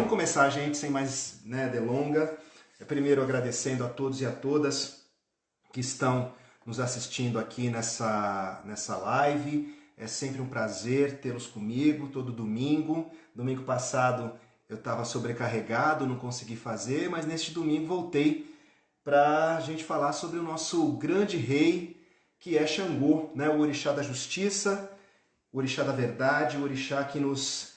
Vamos começar, gente, sem mais delonga. Primeiro agradecendo a todos e a todas que estão nos assistindo aqui nessa live. É sempre um prazer tê-los comigo todo domingo. Domingo passado eu estava sobrecarregado, não consegui fazer, mas neste domingo voltei para a gente falar sobre o nosso grande rei, que é Xangô, o orixá da justiça, o orixá da verdade, o orixá que nos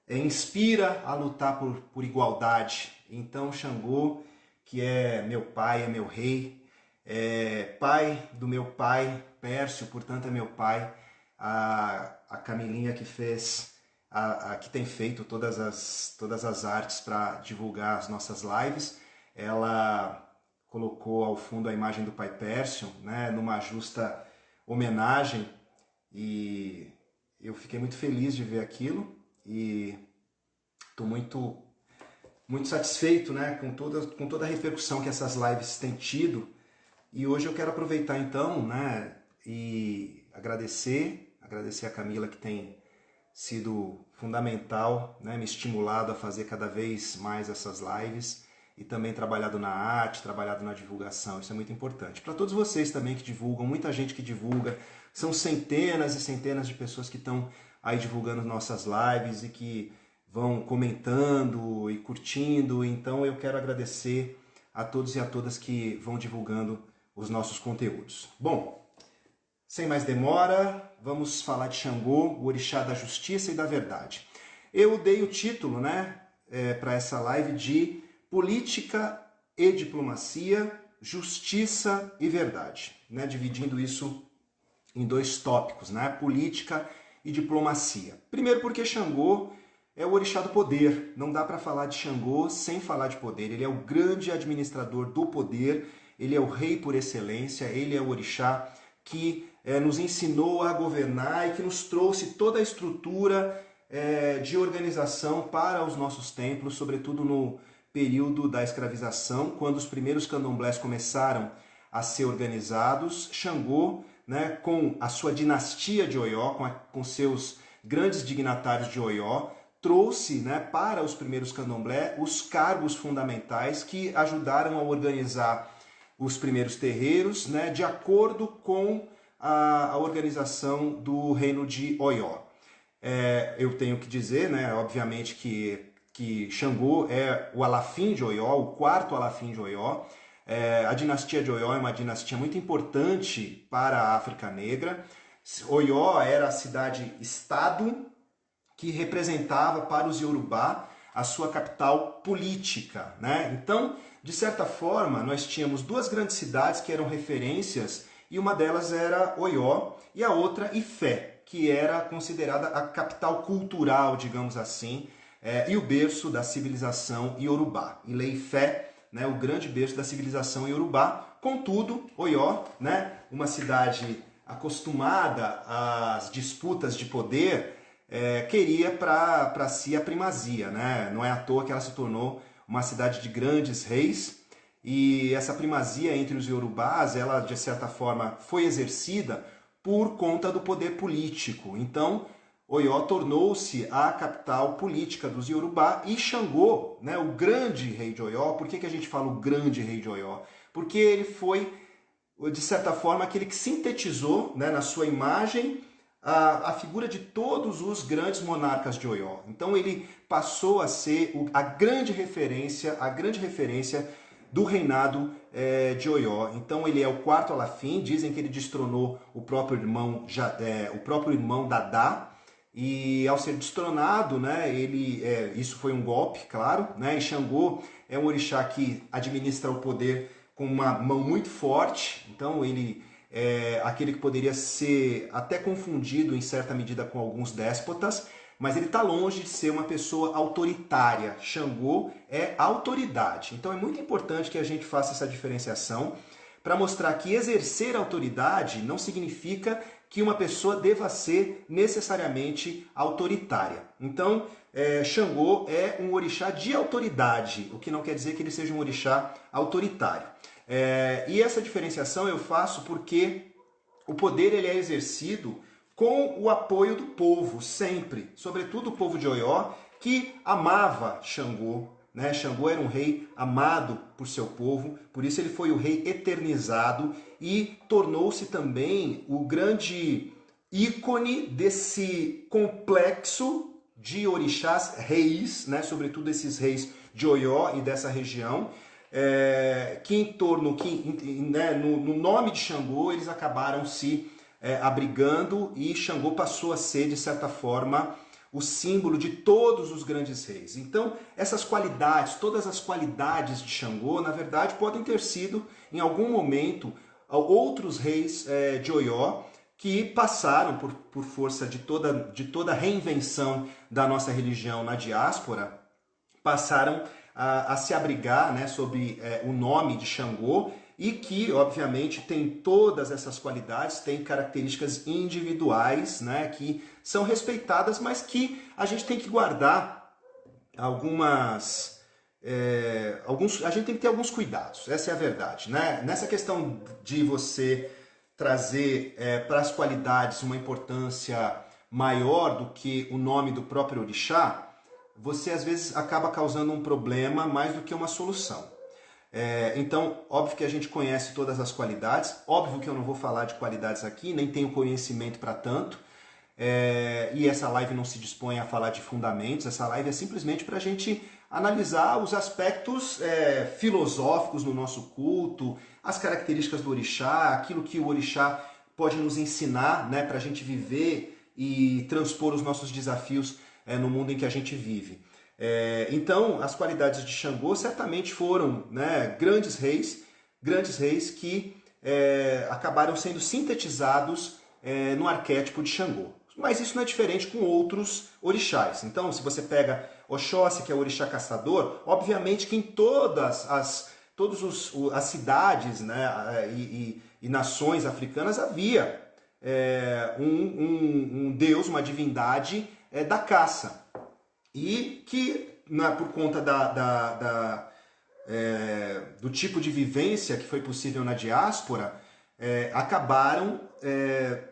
inspira a lutar por igualdade. Então Xangô, que é meu pai, é meu rei, é pai do meu pai, Pércio, portanto é meu pai, a Camilinha que fez, que tem feito todas as artes para divulgar as nossas lives, ela colocou ao fundo a imagem do pai Pércio, numa justa homenagem, e eu fiquei muito feliz de ver aquilo e estou muito satisfeito com toda a repercussão que essas lives têm tido. E hoje eu quero aproveitar então e agradecer a Camila, que tem sido fundamental, me estimulado a fazer cada vez mais essas lives, e também trabalhado na arte, trabalhado na divulgação. Isso é muito importante. Para todos vocês também que divulgam, muita gente que divulga, são centenas e centenas de pessoas que estão aí divulgando nossas lives e que vão comentando e curtindo. Então eu quero agradecer a todos e a todas que vão divulgando os nossos conteúdos. Bom, sem mais demora, vamos falar de Xangô, o orixá da justiça e da verdade. Eu dei o título para essa live de Política e Diplomacia, Justiça e Verdade, dividindo isso em dois tópicos, política e diplomacia. Primeiro porque Xangô é o orixá do poder, não dá para falar de Xangô sem falar de poder. Ele é o grande administrador do poder, ele é o rei por excelência, ele é o orixá que nos ensinou a governar e que nos trouxe toda a estrutura de organização para os nossos templos, sobretudo no período da escravização, quando os primeiros candomblés começaram a ser organizados. Xangô, com a sua dinastia de Oió, com seus grandes dignatários de Oió, trouxe para os primeiros candomblé os cargos fundamentais que ajudaram a organizar os primeiros terreiros, de acordo com a organização do reino de Oió. Eu tenho que dizer, obviamente, que Xangô é o Alafim de Oió, o quarto Alafim de Oió. A dinastia de Oió é uma dinastia muito importante para a África Negra. Oió era a cidade-estado que representava para os Yorubá a sua capital política. Então, de certa forma, nós tínhamos duas grandes cidades que eram referências, e uma delas era Oió e a outra Ifé, que era considerada a capital cultural, digamos assim, e o berço da civilização Yorubá. Ilé-Ifé, o grande berço da civilização Yorubá. Contudo, Oió, uma cidade acostumada às disputas de poder, queria para si a primazia. Não é à toa que ela se tornou uma cidade de grandes reis, e essa primazia entre os Yorubás, ela de certa forma foi exercida por conta do poder político. Então, Oió tornou-se a capital política dos Yorubá, e Xangô, o grande rei de Oió. Por que a gente fala o grande rei de Oió? Porque ele foi, de certa forma, aquele que sintetizou na sua imagem a figura de todos os grandes monarcas de Oió. Então ele passou a ser a grande referência do reinado de Oió. Então ele é o quarto Alafim. Dizem que ele destronou o próprio irmão Dadá, e ao ser destronado, isso foi um golpe, claro, e Xangô é um orixá que administra o poder com uma mão muito forte. Então ele é aquele que poderia ser até confundido em certa medida com alguns déspotas, mas ele está longe de ser uma pessoa autoritária. Xangô é autoridade. Então é muito importante que a gente faça essa diferenciação para mostrar que exercer autoridade não significa que uma pessoa deva ser necessariamente autoritária. Então, Xangô é um orixá de autoridade, o que não quer dizer que ele seja um orixá autoritário. E essa diferenciação eu faço porque o poder ele é exercido com o apoio do povo, sempre. Sobretudo o povo de Oió, que amava Xangô, né? Xangô era um rei amado por seu povo, por isso ele foi o rei eternizado e tornou-se também o grande ícone desse complexo de orixás reis, né? Sobretudo esses reis de Oió e dessa região, que em torno, né, no nome de Xangô, eles acabaram se abrigando e Xangô passou a ser, de certa forma, o símbolo de todos os grandes reis. Então, essas qualidades, todas as qualidades de Xangô, na verdade, podem ter sido, em algum momento, outros reis de Oió, que passaram por força de toda a reinvenção da nossa religião na diáspora, passaram a se abrigar, né, sob o nome de Xangô, e que, obviamente, tem todas essas qualidades, tem características individuais, né, que são respeitadas, mas que a gente tem que guardar a gente tem que ter alguns cuidados, essa é a verdade, né? Nessa questão de você trazer para as qualidades uma importância maior do que o nome do próprio orixá, você às vezes acaba causando um problema mais do que uma solução. Então, óbvio que a gente conhece todas as qualidades, óbvio que eu não vou falar de qualidades aqui, nem tenho conhecimento para tanto, e essa live não se dispõe a falar de fundamentos, essa live é simplesmente para a gente analisar os aspectos filosóficos no nosso culto, as características do orixá, aquilo que o orixá pode nos ensinar, né, para a gente viver e transpor os nossos desafios no mundo em que a gente vive. Então, as qualidades de Xangô certamente foram, né, grandes reis que acabaram sendo sintetizados no arquétipo de Xangô. Mas isso não é diferente com outros orixás. Então, se você pega Oxóssi, que é o orixá caçador, obviamente que em todas as cidades, né, e nações africanas havia um deus, uma divindade da caça. E que, por conta do tipo de vivência que foi possível na diáspora, acabaram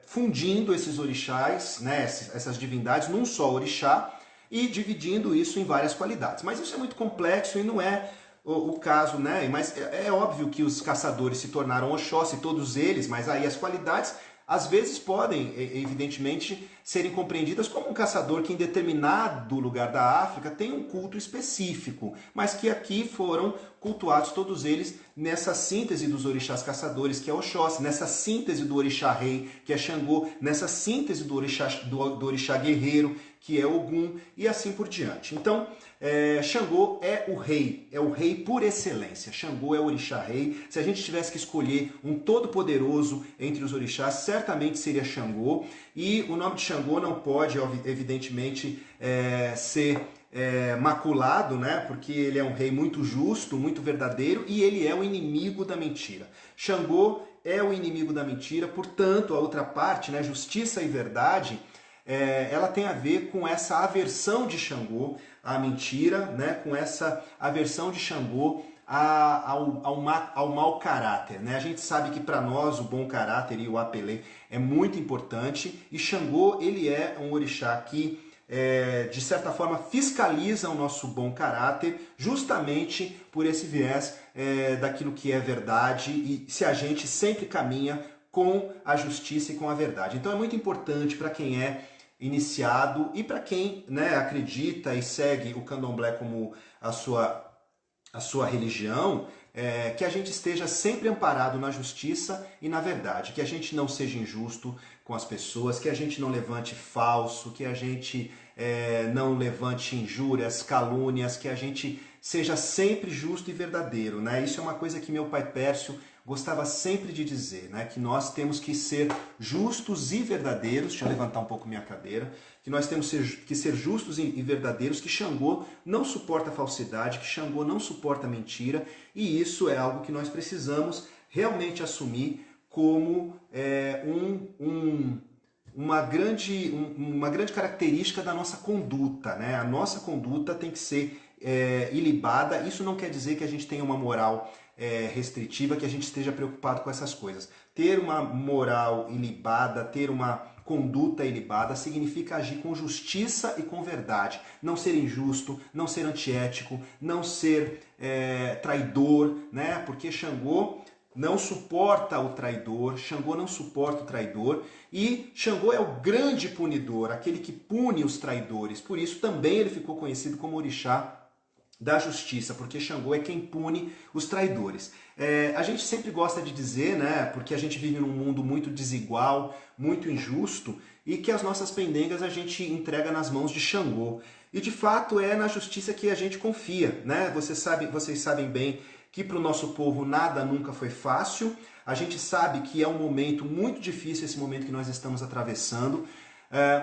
fundindo esses orixás, né, essas divindades, num só orixá e dividindo isso em várias qualidades. Mas isso é muito complexo e não é o caso, né? Mas é óbvio que os caçadores se tornaram Oxóssi, todos eles, mas aí as qualidades às vezes podem, evidentemente, serem compreendidas como um caçador que em determinado lugar da África tem um culto específico, mas que aqui foram cultuados todos eles nessa síntese dos orixás caçadores, que é Oxóssi, nessa síntese do orixá rei, que é Xangô, nessa síntese do orixá guerreiro, que é Ogum, e assim por diante. Então, Xangô é o rei por excelência. Xangô é o orixá rei. Se a gente tivesse que escolher um todo-poderoso entre os orixás, certamente seria Xangô. E o nome de Xangô não pode, evidentemente, ser maculado, né? Porque ele é um rei muito justo, muito verdadeiro, e ele é o inimigo da mentira. Xangô é o inimigo da mentira, portanto, a outra parte, né, justiça e verdade, ela tem a ver com essa aversão de Xangô à mentira, né? Com essa aversão de Xangô ao mau caráter, né? A gente sabe que para nós o bom caráter e o apelê é muito importante, e Xangô ele é um orixá que de certa forma fiscaliza o nosso bom caráter, justamente por esse viés daquilo que é verdade, e se a gente sempre caminha com a justiça e com a verdade. Então é muito importante para quem é iniciado e para quem, né, acredita e segue o candomblé como a sua religião, que a gente esteja sempre amparado na justiça e na verdade, que a gente não seja injusto com as pessoas, que a gente não levante falso, que a gente não levante injúrias, calúnias, que a gente seja sempre justo e verdadeiro, né? Isso é uma coisa que meu pai Pércio gostava sempre de dizer, né? Que nós temos que ser justos e verdadeiros. Deixa eu levantar um pouco minha cadeira. Que nós temos que ser justos e verdadeiros, que Xangô não suporta falsidade, que Xangô não suporta mentira, e isso é algo que nós precisamos realmente assumir como uma grande característica da nossa conduta, né? A nossa conduta tem que ser ilibada. Isso não quer dizer que a gente tenha uma moral restritiva, que a gente esteja preocupado com essas coisas. Ter uma moral ilibada, ter uma conduta ilibada significa agir com justiça e com verdade. Não ser injusto, não ser antiético, não ser traidor, né? Porque Xangô não suporta o traidor, Xangô não suporta o traidor, e Xangô é o grande punidor, aquele que pune os traidores. Por isso também ele ficou conhecido como orixá da justiça, porque Xangô é quem pune os traidores. A gente sempre gosta de dizer, né, porque a gente vive num mundo muito desigual, muito injusto, e que as nossas pendengas a gente entrega nas mãos de Xangô. E de fato é na justiça que a gente confia, né? Vocês sabem bem que para o nosso povo nada nunca foi fácil. A gente sabe que é um momento muito difícil, esse momento que nós estamos atravessando,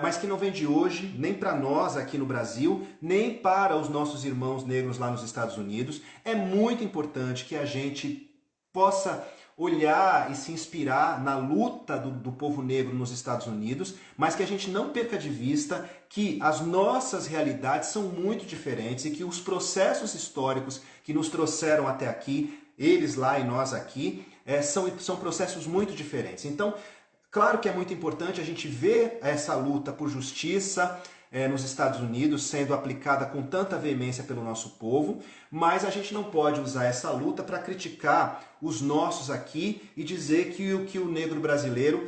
mas que não vem de hoje, nem para nós aqui no Brasil, nem para os nossos irmãos negros lá nos Estados Unidos. É muito importante que a gente possa olhar e se inspirar na luta do povo negro nos Estados Unidos, mas que a gente não perca de vista que as nossas realidades são muito diferentes e que os processos históricos que nos trouxeram até aqui, eles lá e nós aqui, são processos muito diferentes. Então, claro que é muito importante a gente ver essa luta por justiça nos Estados Unidos sendo aplicada com tanta veemência pelo nosso povo, mas a gente não pode usar essa luta para criticar os nossos aqui e dizer que o negro brasileiro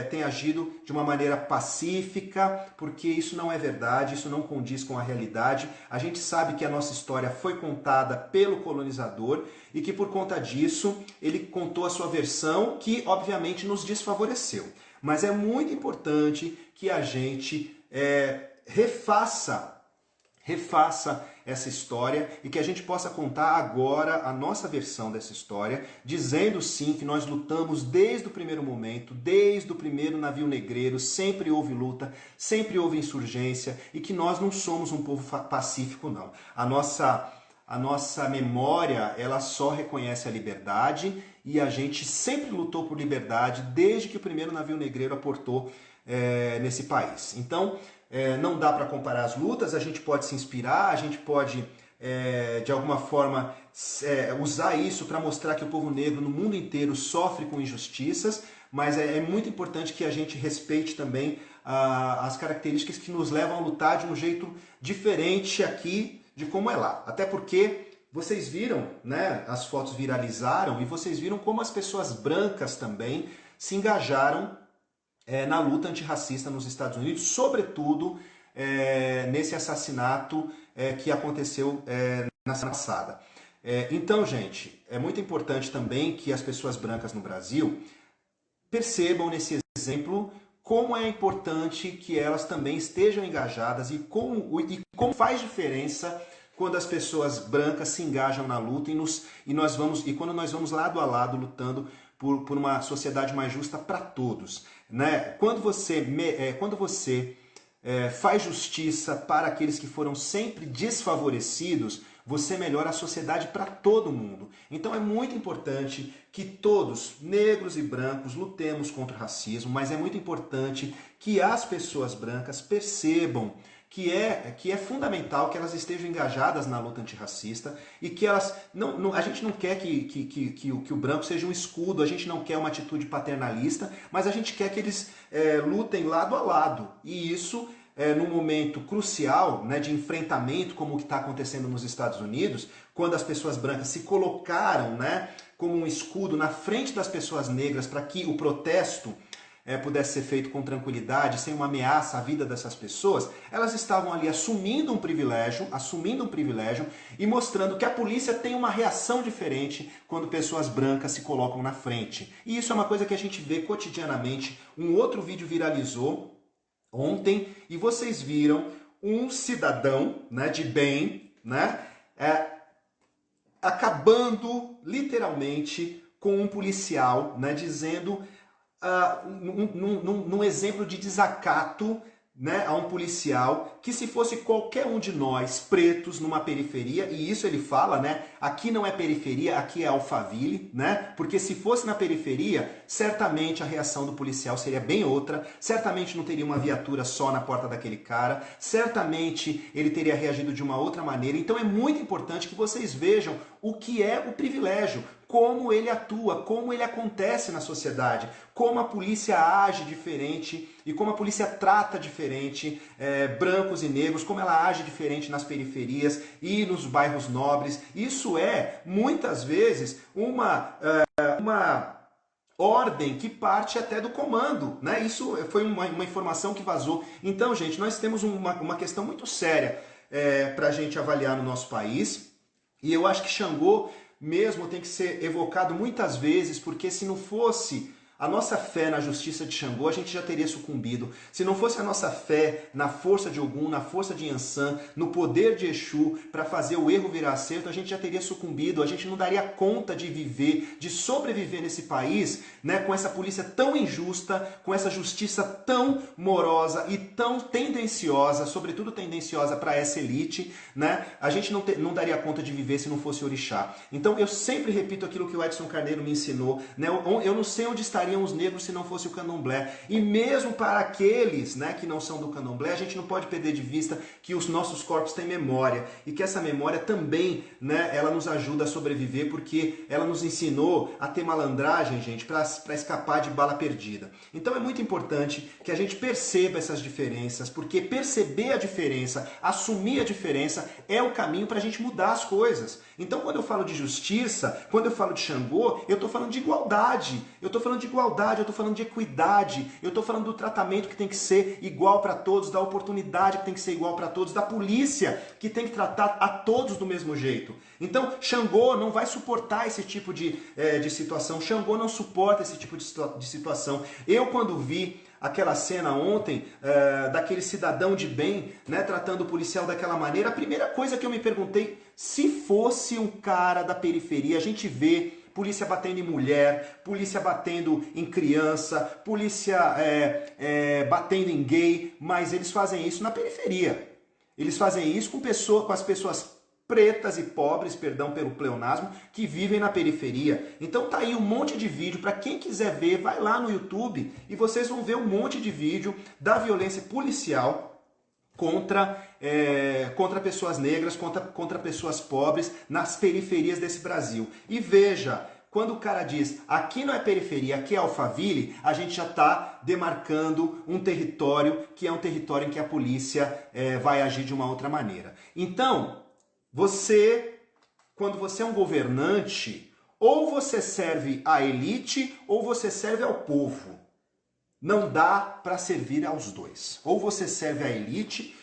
tem agido de uma maneira pacífica, porque isso não é verdade, isso não condiz com a realidade. A gente sabe que a nossa história foi contada pelo colonizador e que por conta disso ele contou a sua versão, que obviamente nos desfavoreceu. Mas é muito importante que a gente refaça essa história e que a gente possa contar agora a nossa versão dessa história, dizendo sim que nós lutamos desde o primeiro momento, desde o primeiro navio negreiro, sempre houve luta, sempre houve insurgência e que nós não somos um povo pacífico, não. A nossa memória, ela só reconhece a liberdade e a gente sempre lutou por liberdade desde que o primeiro navio negreiro aportou nesse país. Então, não dá para comparar as lutas, a gente pode se inspirar, a gente pode, de alguma forma, usar isso para mostrar que o povo negro no mundo inteiro sofre com injustiças, mas é muito importante que a gente respeite também as características que nos levam a lutar de um jeito diferente aqui de como é lá. Até porque vocês viram, né, as fotos viralizaram e vocês viram como as pessoas brancas também se engajaram na luta antirracista nos Estados Unidos, sobretudo nesse assassinato que aconteceu na semana passada. Então, gente, é muito importante também que as pessoas brancas no Brasil percebam nesse exemplo como é importante que elas também estejam engajadas e como faz diferença quando as pessoas brancas se engajam na luta e quando nós vamos lado a lado lutando por uma sociedade mais justa para todos, né? Quando você faz justiça para aqueles que foram sempre desfavorecidos, você melhora a sociedade para todo mundo. Então é muito importante que todos, negros e brancos, lutemos contra o racismo, mas é muito importante que as pessoas brancas percebam que é fundamental que elas estejam engajadas na luta antirracista e que elas... a gente não quer que o branco seja um escudo, a gente não quer uma atitude paternalista, mas a gente quer que eles lutem lado a lado. E isso, num momento crucial, né, de enfrentamento, como o que está acontecendo nos Estados Unidos, quando as pessoas brancas se colocaram, né, como um escudo na frente das pessoas negras para que o protesto pudesse ser feito com tranquilidade, sem uma ameaça à vida dessas pessoas, elas estavam ali assumindo um privilégio e mostrando que a polícia tem uma reação diferente quando pessoas brancas se colocam na frente. E isso é uma coisa que a gente vê cotidianamente. Um outro vídeo viralizou ontem e vocês viram um cidadão, né, de bem, né, acabando literalmente com um policial, né, dizendo... num exemplo de desacato, né, a um policial, que se fosse qualquer um de nós pretos numa periferia, e isso ele fala, né, aqui não é periferia, aqui é Alphaville, né, porque se fosse na periferia, certamente a reação do policial seria bem outra, certamente não teria uma viatura só na porta daquele cara, certamente ele teria reagido de uma outra maneira. Então é muito importante que vocês vejam o que é o privilégio. como ele atua, como ele acontece na sociedade, como a polícia age diferente e como a polícia trata diferente brancos e negros, como ela age diferente nas periferias e nos bairros nobres. Isso é, muitas vezes, uma ordem que parte até do comando, né? Isso foi uma informação que vazou. Então, gente, nós temos uma questão muito séria para a gente avaliar no nosso país, e eu acho que Xangô mesmo tem que ser evocado muitas vezes, porque se não fosse a nossa fé na justiça de Xangô, a gente já teria sucumbido. Se não fosse a nossa fé na força de Ogum, na força de Yansan, no poder de Exu, para fazer o erro virar acerto, a gente já teria sucumbido. A gente não daria conta de viver, de sobreviver nesse país, né, com essa polícia tão injusta, com essa justiça tão morosa e tão tendenciosa, sobretudo tendenciosa para essa elite, né? A gente não daria conta de viver se não fosse Orixá. Então eu sempre repito aquilo que o Edson Carneiro me ensinou, né? Eu não sei onde estaria os negros se não fosse o candomblé. E mesmo para aqueles, né, que não são do candomblé, a gente não pode perder de vista que os nossos corpos têm memória e que essa memória também, né, ela nos ajuda a sobreviver, porque ela nos ensinou a ter malandragem, gente, para escapar de bala perdida. Então é muito importante que a gente perceba essas diferenças, porque perceber a diferença, assumir a diferença é o caminho para a gente mudar as coisas. Então quando eu falo de justiça, quando eu falo de Xangô, eu estou falando de igualdade, eu estou falando de equidade, eu estou falando do tratamento que tem que ser igual para todos, da oportunidade que tem que ser igual para todos, da polícia que tem que tratar a todos do mesmo jeito. Então Xangô não vai suportar esse tipo de situação, Xangô não suporta esse tipo de situação. Eu quando vi aquela cena ontem, daquele cidadão de bem, né, tratando o policial daquela maneira, a primeira coisa que eu me perguntei, se fosse um cara da periferia, a gente vê polícia batendo em mulher, polícia batendo em criança, polícia batendo em gay, mas eles fazem isso na periferia. Eles fazem isso com as pessoas pretas e pobres, perdão pelo pleonasmo, que vivem na periferia. Então tá aí um monte de vídeo, para quem quiser ver, vai lá no YouTube e vocês vão ver um monte de vídeo da violência policial contra pessoas negras, contra pessoas pobres nas periferias desse Brasil. E veja, quando o cara diz, aqui não é periferia, aqui é Alphaville, a gente já está demarcando um território que é um território em que a polícia vai agir de uma outra maneira. Então, quando você é um governante, ou você serve à elite ou você serve ao povo. Não dá para servir aos dois. Ou você serve à elite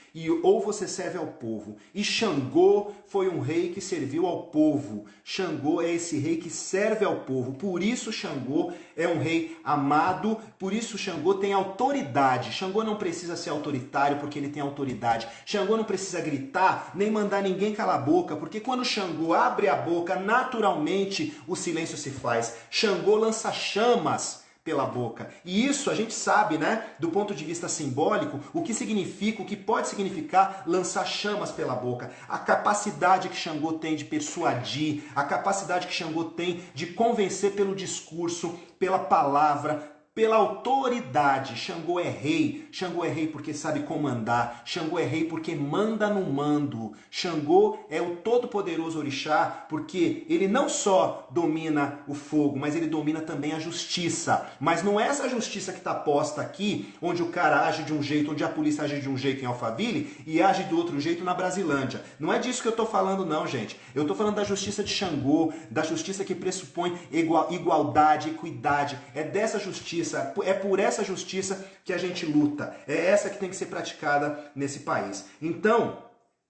ou você serve ao povo. E Xangô foi um rei que serviu ao povo. Xangô é esse rei que serve ao povo. Por isso Xangô é um rei amado, por isso Xangô tem autoridade. Xangô não precisa ser autoritário porque ele tem autoridade. Xangô não precisa gritar, nem mandar ninguém calar a boca, porque quando Xangô abre a boca, naturalmente o silêncio se faz. Xangô lança chamas pela boca. E isso a gente sabe, né, do ponto de vista simbólico, o que significa, o que pode significar lançar chamas pela boca. A capacidade que Xangô tem de persuadir, a capacidade que Xangô tem de convencer pelo discurso, pela palavra, pela autoridade. Xangô é rei. Xangô é rei porque sabe comandar. Xangô é rei porque manda no mando. Xangô é o todo-poderoso orixá porque ele não só domina o fogo, mas ele domina também a justiça. Mas não é essa justiça que está posta aqui, onde o cara age de um jeito, onde a polícia age de um jeito em Alphaville e age do outro jeito na Brasilândia. Não é disso que eu estou falando não, gente. Eu estou falando da justiça de Xangô, da justiça que pressupõe igualdade, equidade. É dessa justiça, é por essa justiça que a gente luta. É essa que tem que ser praticada nesse país. Então,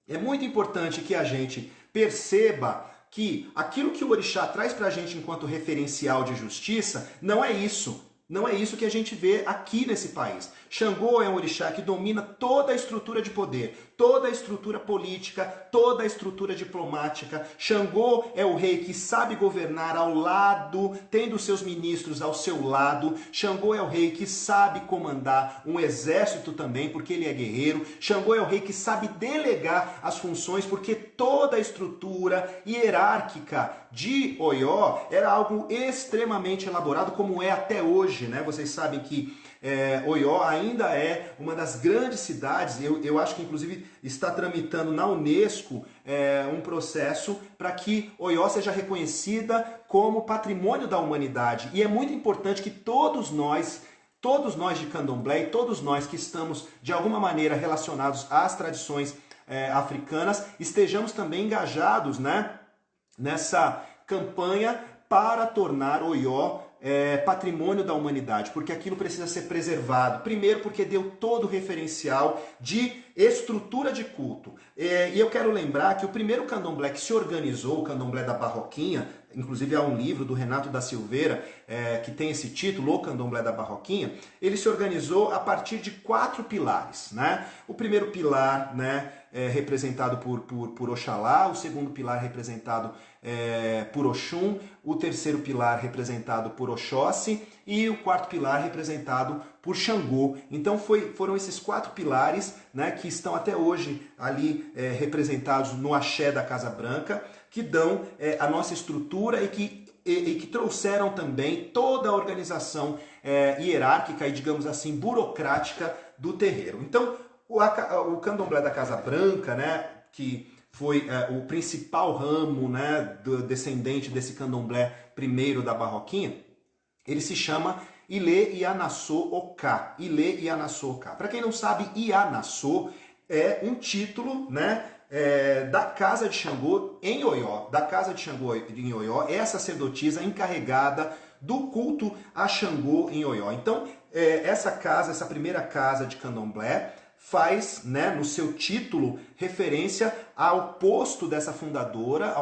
é muito importante que a gente perceba que aquilo que o orixá traz pra gente enquanto referencial de justiça não é isso. Não é isso que a gente vê aqui nesse país. Xangô é um orixá que domina toda a estrutura de poder, toda a estrutura política, toda a estrutura diplomática. Xangô é o rei que sabe governar ao lado, tendo seus ministros ao seu lado. Xangô é o rei que sabe comandar um exército também, porque ele é guerreiro. Xangô é o rei que sabe delegar as funções, porque toda a estrutura hierárquica de Oió era algo extremamente elaborado, como é até hoje, né? Vocês sabem que Oió ainda é uma das grandes cidades, eu acho que inclusive está tramitando na Unesco um processo para que Oió seja reconhecida como patrimônio da humanidade. E é muito importante que todos nós de Candomblé e todos nós que estamos de alguma maneira relacionados às tradições africanas, estejamos também engajados, né, nessa campanha para tornar Oió patrimônio da humanidade, porque aquilo precisa ser preservado. Primeiro porque deu todo o referencial de estrutura de culto. E eu quero lembrar que o primeiro candomblé que se organizou, o candomblé da Barroquinha, inclusive há um livro do Renato da Silveira que tem esse título, O Candomblé da Barroquinha, ele se organizou a partir de 4 pilares, né? O primeiro pilar, né, representado por Oxalá, o segundo pilar representado por Oxum, o terceiro pilar representado por Oxóssi e o quarto pilar representado por Xangô. Então foram esses 4 pilares, né, que estão até hoje ali representados no axé da Casa Branca, que dão a nossa estrutura e que trouxeram também toda a organização hierárquica e, digamos assim, burocrática do terreiro. Então, o candomblé da Casa Branca, né, que foi o principal ramo, né, descendente desse candomblé primeiro da Barroquinha, ele se chama Ilê Ianassô Oká. Ilê Ianassô Oká. Para quem não sabe, Ianassô é um título, né, da Casa de Xangô em Oió. Da Casa de Xangô em Oió é a sacerdotisa encarregada do culto a Xangô em Oió. Então, essa primeira casa de candomblé faz, né, no seu título, referência ao posto dessa fundadora,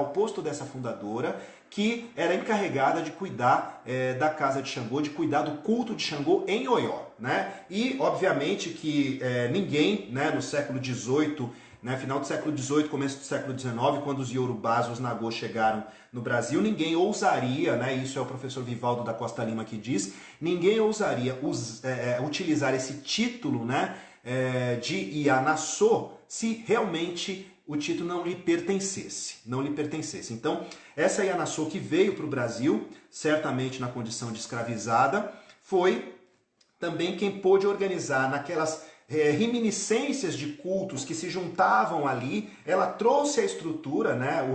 que era encarregada de cuidar da Casa de Xangô, de cuidar do culto de Xangô em Oió, né? E, obviamente, que ninguém, né, no século XVIII, né, final do século XVIII, começo do século XIX, quando os Iorubás, os Nagô chegaram no Brasil, ninguém ousaria, né, isso é o professor Vivaldo da Costa Lima que diz, ninguém ousaria utilizar esse título, né, de Ianassô se realmente o título não lhe pertencesse. Então, essa Ianassô que veio para o Brasil, certamente na condição de escravizada, foi também quem pôde organizar naquelas reminiscências de cultos que se juntavam ali. Ela trouxe a estrutura, né,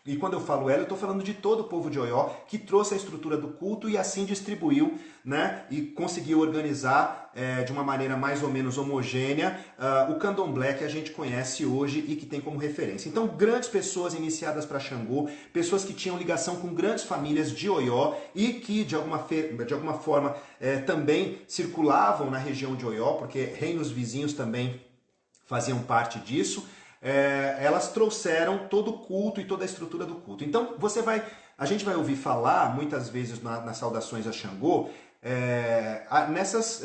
e quando eu falo ela, eu estou falando de todo o povo de Oió, que trouxe a estrutura do culto e assim distribuiu, né, e conseguiu organizar de uma maneira mais ou menos homogênea o candomblé que a gente conhece hoje e que tem como referência. Então, grandes pessoas iniciadas para Xangô, pessoas que tinham ligação com grandes famílias de Oió e que, de alguma forma, também circulavam na região de Oió, porque reinos vizinhos também faziam parte disso. Elas trouxeram todo o culto e toda a estrutura do culto. Então, a gente vai ouvir falar, muitas vezes nas saudações a Xangô,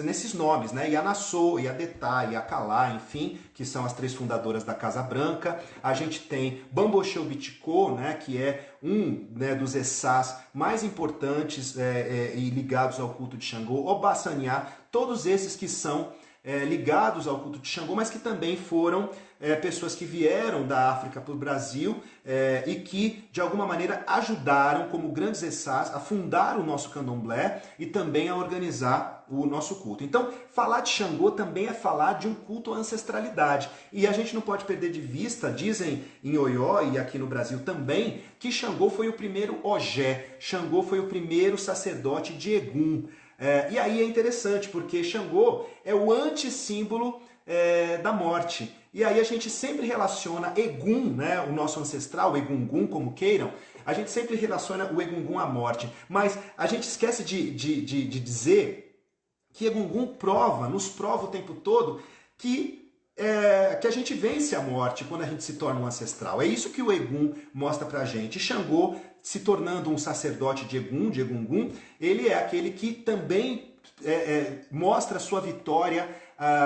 nesses nomes, né? Ianassô, Iadetá, Iacalá, enfim, que são as 3 fundadoras da Casa Branca. A gente tem Bamboxeu Biticô, né, que é um, né, dos essás mais importantes e ligados ao culto de Xangô, Obaçaniá, todos esses que são ligados ao culto de Xangô, mas que também foram pessoas que vieram da África para o Brasil e que, de alguma maneira, ajudaram, como grandes essás, a fundar o nosso candomblé e também a organizar o nosso culto. Então, falar de Xangô também é falar de um culto à ancestralidade. E a gente não pode perder de vista, dizem em Oió e aqui no Brasil também, que Xangô foi o primeiro ogé, Xangô foi o primeiro sacerdote de Egum. E aí é interessante, porque Xangô é o antissímbolo da morte. E aí a gente sempre relaciona Egum, né, o nosso ancestral, Egungun, como queiram, a gente sempre relaciona o Egungun à morte. Mas a gente esquece de dizer que Egungun nos prova o tempo todo que a gente vence a morte quando a gente se torna um ancestral. É isso que o Egum mostra pra gente. E Xangô, se tornando um sacerdote de Egum, de Egungun, ele é aquele que também mostra a sua vitória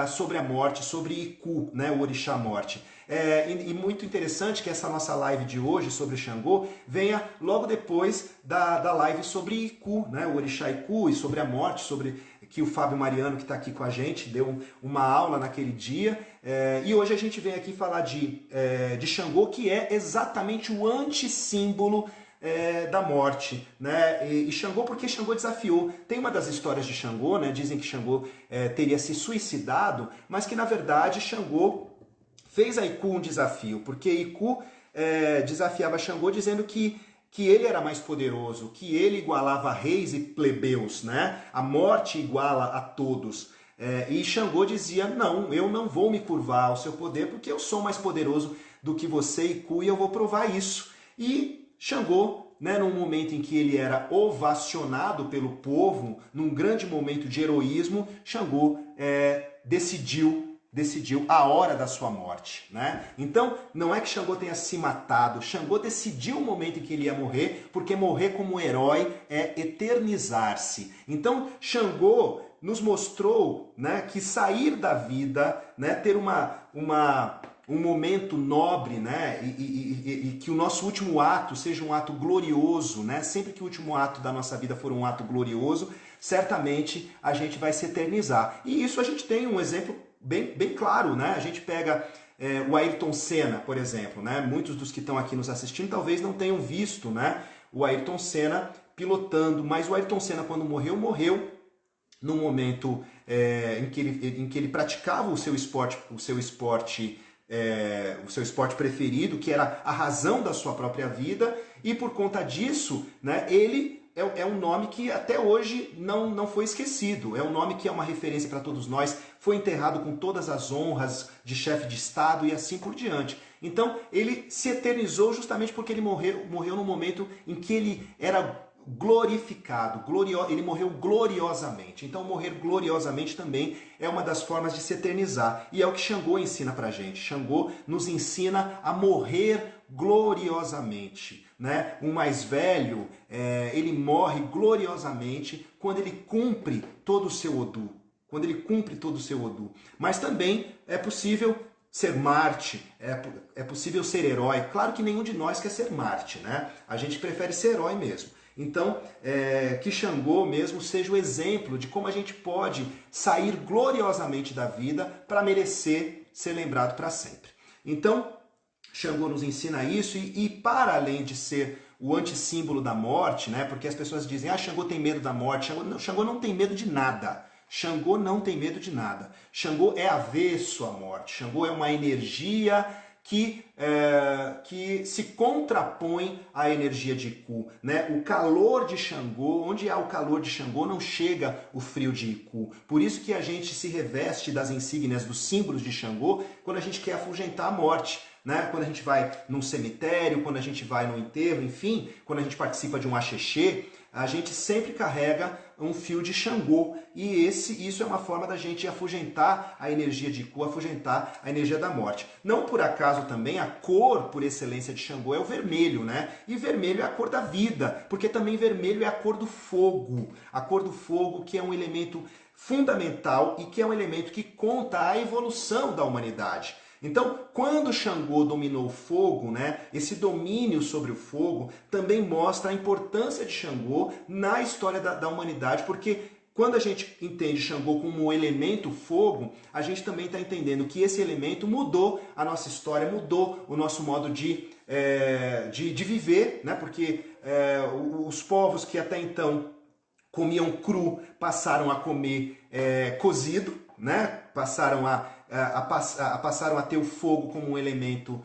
sobre a morte, sobre Iku, né, o orixá morte. E muito interessante que essa nossa live de hoje sobre Xangô venha logo depois da live sobre Iku, né, o orixá Iku, e sobre a morte, sobre que o Fábio Mariano, que está aqui com a gente, deu uma aula naquele dia. E hoje a gente vem aqui falar de Xangô, que é exatamente o antissímbolo da morte, né? E Xangô, porque Xangô desafiou. Tem uma das histórias de Xangô, né? Dizem que Xangô teria se suicidado, mas que na verdade Xangô fez a Iku um desafio, porque Iku desafiava Xangô dizendo que ele era mais poderoso, que ele igualava reis e plebeus, né? A morte iguala a todos. E Xangô dizia, não, eu não vou me curvar ao seu poder porque eu sou mais poderoso do que você, Iku, e eu vou provar isso. E Xangô, né, num momento em que ele era ovacionado pelo povo, num grande momento de heroísmo, Xangô decidiu a hora da sua morte, né? Então, não é que Xangô tenha se matado, Xangô decidiu o momento em que ele ia morrer, porque morrer como herói é eternizar-se. Então, Xangô nos mostrou, né, que sair da vida, né, ter um momento nobre, né, e que o nosso último ato seja um ato glorioso, né? Sempre que o último ato da nossa vida for um ato glorioso, certamente a gente vai se eternizar. E isso a gente tem um exemplo bem claro, né? A gente pega o Ayrton Senna, por exemplo, né? Muitos dos que estão aqui nos assistindo talvez não tenham visto, né, o Ayrton Senna pilotando, mas o Ayrton Senna, quando morreu num momento em que ele praticava o seu esporte preferido, que era a razão da sua própria vida, e por conta disso, né, ele é um nome que até hoje não foi esquecido, é um nome que é uma referência para todos nós, foi enterrado com todas as honras de chefe de Estado e assim por diante. Então ele se eternizou justamente porque ele morreu no momento em que ele era glorificado, ele morreu gloriosamente. Então morrer gloriosamente também é uma das formas de se eternizar. E é o que Xangô ensina pra gente. Xangô nos ensina a morrer gloriosamente, né? Um mais velho, ele morre gloriosamente quando ele cumpre todo o seu Odu. Quando ele cumpre todo o seu Odu. Mas também é possível ser Marte, é possível ser herói. Claro que nenhum de nós quer ser Marte, né? A gente prefere ser herói mesmo. Então, que Xangô mesmo seja o exemplo de como a gente pode sair gloriosamente da vida para merecer ser lembrado para sempre. Então, Xangô nos ensina isso e para além de ser o antissímbolo da morte, né? Porque as pessoas dizem, Xangô tem medo da morte. Xangô não tem medo de nada. Xangô não tem medo de nada. Xangô é avesso à morte. Xangô é uma energia que se contrapõe à energia de Iku, né? O calor de Xangô, onde há o calor de Xangô, não chega o frio de Iku. Por isso que a gente se reveste das insígnias, dos símbolos de Xangô, quando a gente quer afugentar a morte, né? Quando a gente vai num cemitério, quando a gente vai num enterro, enfim, quando a gente participa de um axexê, a gente sempre carrega um fio de Xangô. E isso é uma forma da gente afugentar a energia de Iku, afugentar a energia da morte. Não por acaso também a cor por excelência de Xangô é o vermelho, né? E vermelho é a cor da vida, porque também vermelho é a cor do fogo. A cor do fogo, que é um elemento fundamental e que é um elemento que conta a evolução da humanidade. Então, quando Xangô dominou o fogo, né, esse domínio sobre o fogo também mostra a importância de Xangô na história da humanidade, porque quando a gente entende Xangô como um elemento fogo, a gente também está entendendo que esse elemento mudou a nossa história, mudou o nosso modo de viver, né, porque os povos que até então comiam cru passaram a comer cozido, né, passaram a ter o fogo como um elemento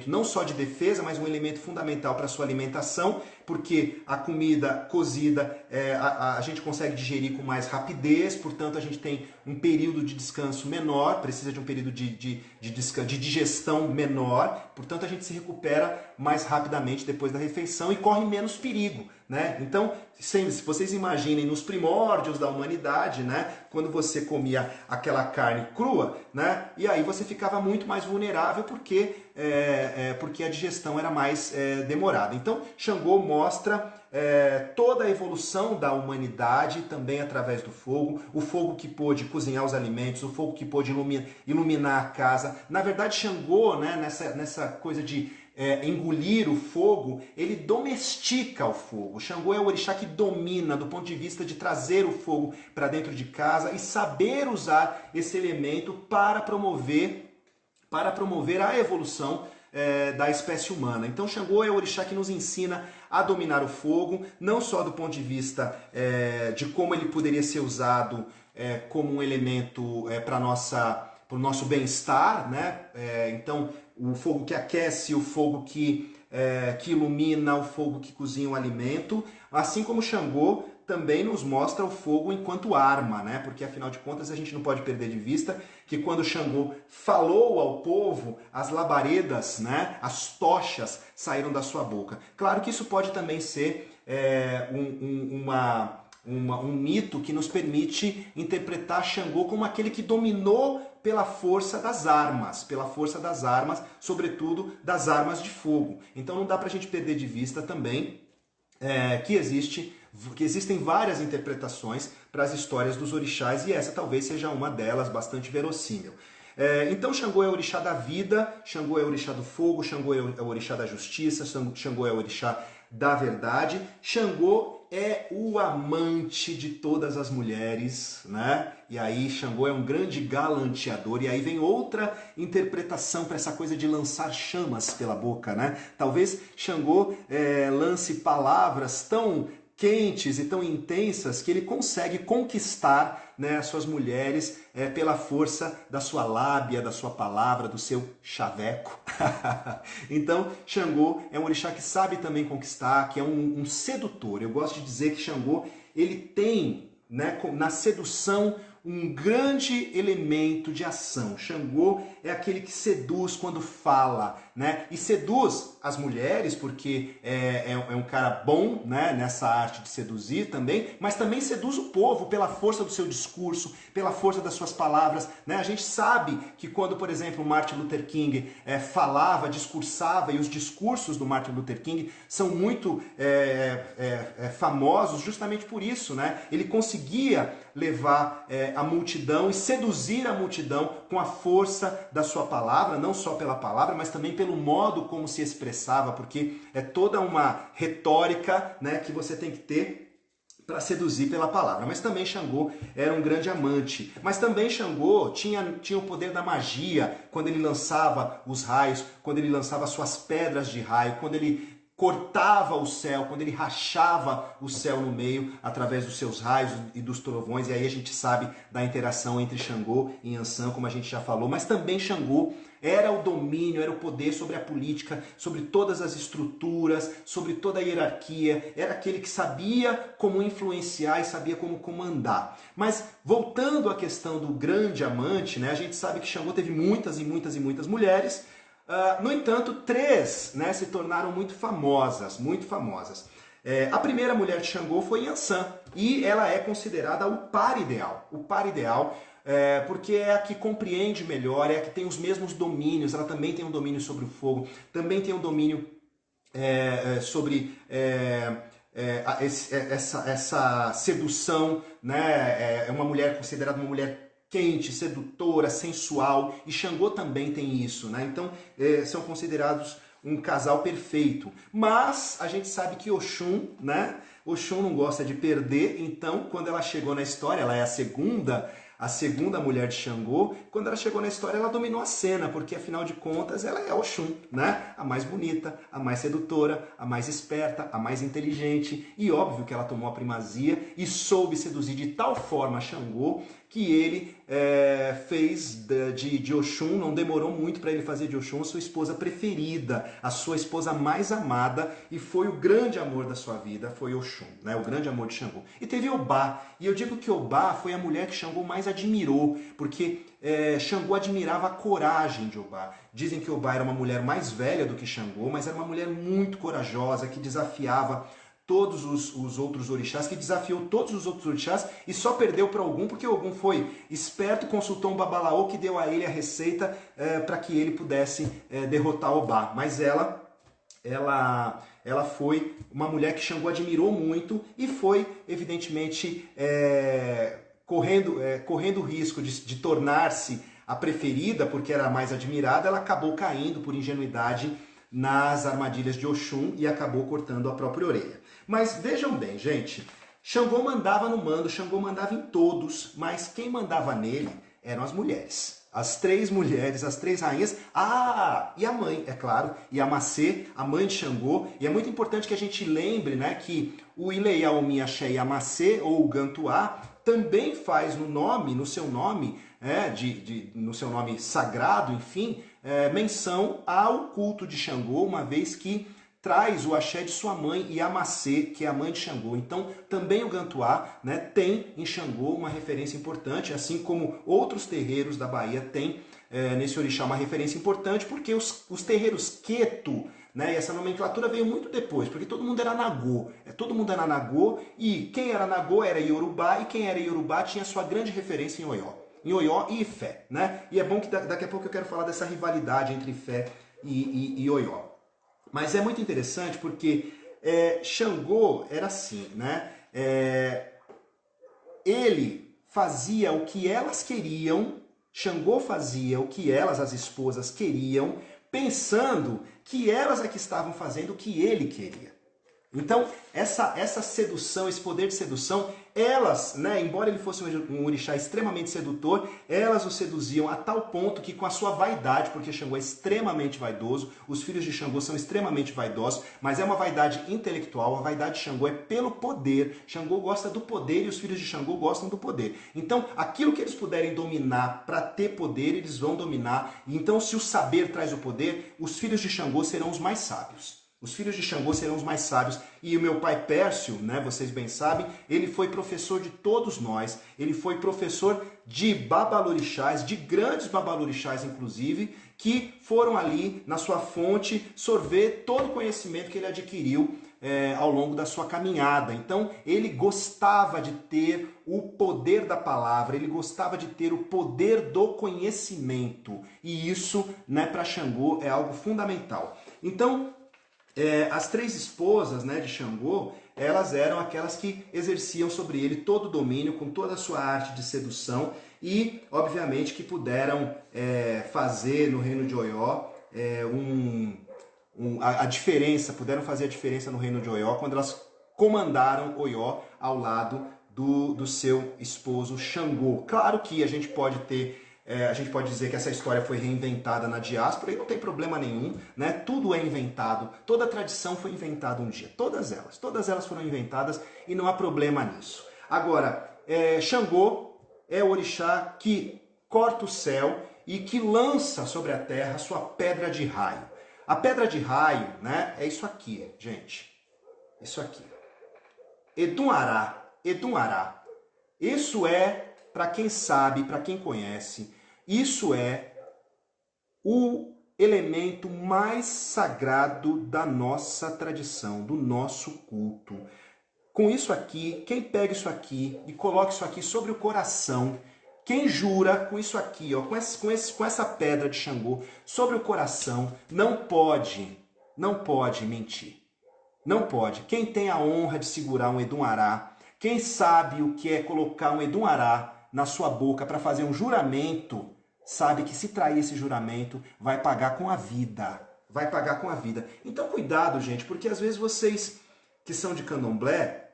não só de defesa, mas um elemento fundamental para a sua alimentação, porque a comida cozida a gente consegue digerir com mais rapidez, portanto a gente tem um período de descanso menor, precisa de um período de digestão menor, portanto a gente se recupera mais rapidamente depois da refeição e corre menos perigo, né? Então, se vocês imaginem nos primórdios da humanidade, né, quando você comia aquela carne crua, né, e aí você ficava muito mais vulnerável porque a digestão era mais demorada. Então, Xangô mostra toda a evolução da humanidade também através do fogo, o fogo que pôde cozinhar os alimentos, o fogo que pôde iluminar a casa. Na verdade, Xangô, né, nessa coisa de engolir o fogo, ele domestica o fogo. Xangô é o orixá que domina do ponto de vista de trazer o fogo para dentro de casa e saber usar esse elemento para promover a evolução da espécie humana. Então Xangô é o orixá que nos ensina a dominar o fogo, não só do ponto de vista de como ele poderia ser usado como um elemento para o nosso bem-estar, né? Então o fogo que aquece, o fogo que ilumina, o fogo que cozinha o alimento, assim como Xangô também nos mostra o fogo enquanto arma, né? Porque afinal de contas a gente não pode perder de vista que quando Xangô falou ao povo, as labaredas, né? As tochas saíram da sua boca. Claro que isso pode também ser um mito que nos permite interpretar Xangô como aquele que dominou pela força das armas, sobretudo das armas de fogo. Então não dá pra gente perder de vista também que existem várias interpretações para as histórias dos orixás e essa talvez seja uma delas, bastante verossímil. Então Xangô é o orixá da vida, Xangô é o orixá do fogo, Xangô é o orixá da justiça, Xangô é o orixá da verdade, Xangô é o amante de todas as mulheres, né? E aí Xangô é um grande galanteador, e aí vem outra interpretação para essa coisa de lançar chamas pela boca, né? Talvez Xangô lance palavras tão quentes e tão intensas que ele consegue conquistar, né, as suas mulheres pela força da sua lábia, da sua palavra, do seu chaveco. Então, Xangô é um orixá que sabe também conquistar, que é um sedutor. Eu gosto de dizer que Xangô ele tem, né, na sedução um grande elemento de ação. Xangô é aquele que seduz quando fala, né? E seduz as mulheres, porque é um cara bom, né, nessa arte de seduzir também, mas também seduz o povo pela força do seu discurso, pela força das suas palavras, né? A gente sabe que quando, por exemplo, Martin Luther King falava, discursava, e os discursos do Martin Luther King são muito famosos justamente por isso, né? Ele conseguia levar a multidão e seduzir a multidão com a força da sua palavra, não só pela palavra, mas também pelo modo como se expressava, porque é toda uma retórica, né, que você tem que ter para seduzir pela palavra. Mas também Xangô era um grande amante. Mas também Xangô tinha o poder da magia, quando ele lançava os raios, quando ele lançava suas pedras de raio, quando ele cortava o céu, quando ele rachava o céu no meio através dos seus raios e dos trovões, e aí a gente sabe da interação entre Xangô e Yansan, como a gente já falou, mas também Xangô era o domínio, era o poder sobre a política, sobre todas as estruturas, sobre toda a hierarquia, era aquele que sabia como influenciar e sabia como comandar. Mas voltando à questão do grande amante, né, a gente sabe que Xangô teve muitas e muitas e muitas mulheres. No entanto, 3, né, se tornaram muito famosas, muito famosas. A primeira mulher de Xangô foi Yansan, e ela é considerada o par ideal. O par ideal, porque é a que compreende melhor, é a que tem os mesmos domínios, ela também tem um domínio sobre o fogo, também tem um domínio sobre essa sedução, né? É uma mulher considerada uma mulher quente, sedutora, sensual, e Xangô também tem isso, né? Então são considerados um casal perfeito. Mas a gente sabe que Oxum, né? Oxum não gosta de perder, então quando ela chegou na história, ela é a segunda mulher de Xangô, quando ela chegou na história ela dominou a cena, porque afinal de contas ela é Oxum, né? A mais bonita, a mais sedutora, a mais esperta, a mais inteligente, e óbvio que ela tomou a primazia e soube seduzir de tal forma Xangô que ele fez de Oxum, não demorou muito para ele fazer de Oxum a sua esposa preferida, a sua esposa mais amada, e foi o grande amor da sua vida, foi Oxum, né? O grande amor de Xangô. E teve Obá, e eu digo que Obá foi a mulher que Xangô mais admirou, porque Xangô admirava a coragem de Obá. Dizem que Obá era uma mulher mais velha do que Xangô, mas era uma mulher muito corajosa, que desafiava todos os outros orixás, que desafiou todos os outros orixás e só perdeu para Ogum porque Ogum foi esperto, consultou um babalaô que deu a ele a receita para que ele pudesse derrotar Obá. Mas ela foi uma mulher que Xangô admirou muito e foi, evidentemente, correndo o risco de tornar-se a preferida, porque era a mais admirada. Ela acabou caindo por ingenuidade nas armadilhas de Oxum e acabou cortando a própria orelha. Mas vejam bem, gente, Xangô mandava no mando, Xangô mandava em todos, mas quem mandava nele eram as mulheres. As três mulheres, as três rainhas, e a mãe, é claro, Yamacê, a mãe de Xangô. E é muito importante que a gente lembre, né, que o Ileiaomi Axé Yamacê, ou o Gantuá, também faz no nome, no seu nome, no seu nome sagrado, enfim, menção ao culto de Xangô, uma vez que traz o axé de sua mãe, Yamacê, que é a mãe de Xangô. Então, também o Gantuá, né, tem em Xangô uma referência importante, assim como outros terreiros da Bahia têm nesse orixá uma referência importante, porque os terreiros Queto, né, essa nomenclatura veio muito depois, porque todo mundo era Nagô. Todo mundo era Nagô, e quem era Nagô era Iorubá, e quem era Iorubá tinha sua grande referência em Oió. Em Oió e Ifé, né? E é bom que daqui a pouco eu quero falar dessa rivalidade entre Ifé e Oió. Mas é muito interessante porque Xangô era assim, né? Ele fazia o que elas queriam, Xangô fazia o que elas, as esposas, queriam, pensando que elas é que estavam fazendo o que ele queria. Então, essa sedução, esse poder de sedução, elas, né, embora ele fosse um orixá extremamente sedutor, elas o seduziam a tal ponto que com a sua vaidade, porque Xangô é extremamente vaidoso, os filhos de Xangô são extremamente vaidosos, mas é uma vaidade intelectual, a vaidade de Xangô é pelo poder. Xangô gosta do poder e os filhos de Xangô gostam do poder. Então, aquilo que eles puderem dominar para ter poder, eles vão dominar. Então, se o saber traz o poder, os filhos de Xangô serão os mais sábios. Os filhos de Xangô serão os mais sábios. E o meu pai Pércio, né, vocês bem sabem, ele foi professor de todos nós. Ele foi professor de babalorixás, de grandes babalorixás, inclusive, que foram ali na sua fonte sorver todo o conhecimento que ele adquiriu ao longo da sua caminhada. Então, ele gostava de ter o poder da palavra, ele gostava de ter o poder do conhecimento. E isso, né, para Xangô é algo fundamental. Então, as três esposas, né, de Xangô, elas eram aquelas que exerciam sobre ele todo o domínio, com toda a sua arte de sedução e, obviamente, que puderam fazer no reino de Oió a diferença, puderam fazer a diferença no reino de Oió quando elas comandaram Oió ao lado do seu esposo Xangô. Claro que a gente pode dizer que essa história foi reinventada na diáspora e não tem problema nenhum, né? Tudo é inventado, toda a tradição foi inventada um dia, todas elas foram inventadas e não há problema nisso. Agora, Xangô é o orixá que corta o céu e que lança sobre a terra a sua pedra de raio. A pedra de raio, né, é isso aqui, gente. Isso aqui. Edunará. Isso é, para quem sabe, para quem conhece, isso é o elemento mais sagrado da nossa tradição, do nosso culto. Com isso aqui, quem pega isso aqui e coloca isso aqui sobre o coração, quem jura com isso aqui, ó, com essa pedra de Xangô sobre o coração, não pode mentir. Não pode. Quem tem a honra de segurar um Edunará, quem sabe o que é colocar um Edunará na sua boca para fazer um juramento, sabe que se trair esse juramento, vai pagar com a vida. Vai pagar com a vida. Então cuidado, gente, porque às vezes vocês que são de candomblé